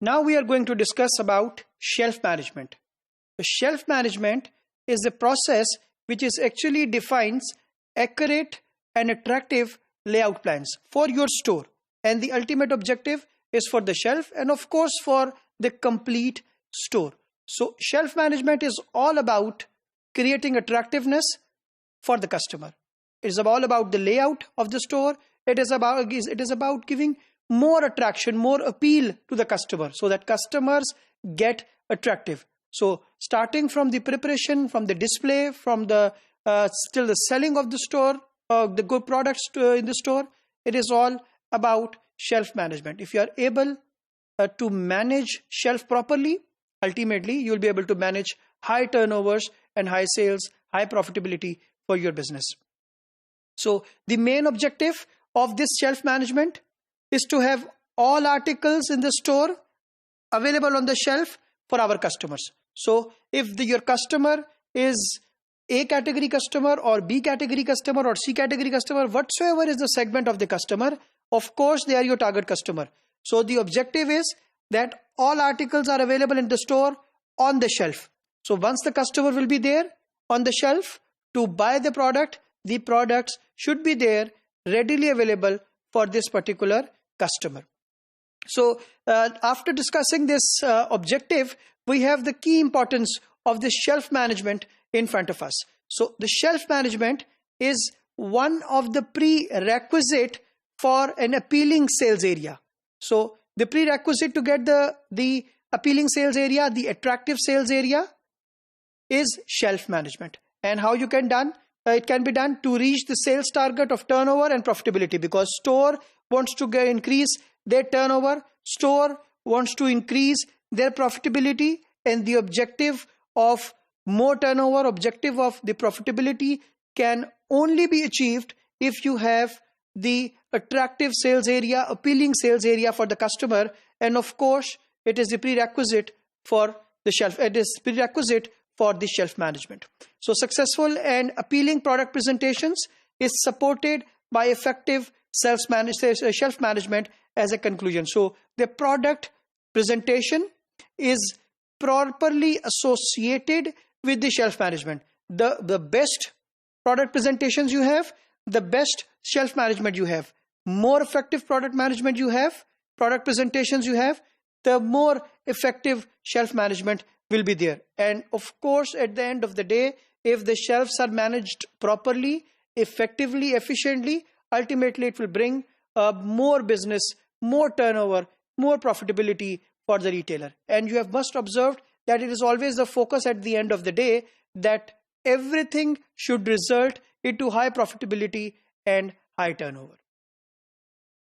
Now we are going to discuss about shelf management. The shelf management is the process which is actually defines accurate and attractive layout plans for your store, and the ultimate objective is for the shelf and of course for the complete store. So shelf management is all about creating attractiveness for the customer. It is all about the layout of the store. It is about giving more attraction, more appeal to the customer so that customers get attractive. So starting from the preparation, from the display, from the still the selling of the store, the good products in the store, it is all about shelf management. If you are able to manage shelf properly, ultimately you will be able to manage high turnovers and high sales, high profitability for your business. So the main objective of this shelf management is to have all articles in the store available on the shelf for our customers. So if your customer is A category customer or B category customer or C category customer, whatsoever is the segment of the customer, of course they are your target customer. So the objective is that all articles are available in the store on the shelf. So once the customer will be there on the shelf to buy the products should be there readily available for this particular customer. So after discussing this objective, we have the key importance of the shelf management in front of us. So the shelf management is one of the prerequisite for an appealing sales area. So the prerequisite to get the appealing sales area, the attractive sales area, is shelf management. And how you can done? It can be done to reach the sales target of turnover and profitability, because store wants to increase their turnover, store wants to increase their profitability, and the objective of more turnover, objective of the profitability can only be achieved if you have the attractive sales area, appealing sales area for the customer. And of course, it is the prerequisite for the shelf. It is prerequisite for the shelf management. So successful and appealing product presentations is supported by effective shelf management as a conclusion. So the product presentation is properly associated with the shelf management. The best product presentations you have, the best shelf management you have, more effective product management you have, product presentations you have, the more effective shelf management will be there. And of course, at the end of the day, if the shelves are managed properly, effectively, efficiently, ultimately it will bring more business, more turnover, more profitability for the retailer. And you have must observed that it is always the focus at the end of the day that everything should result into high profitability and high turnover.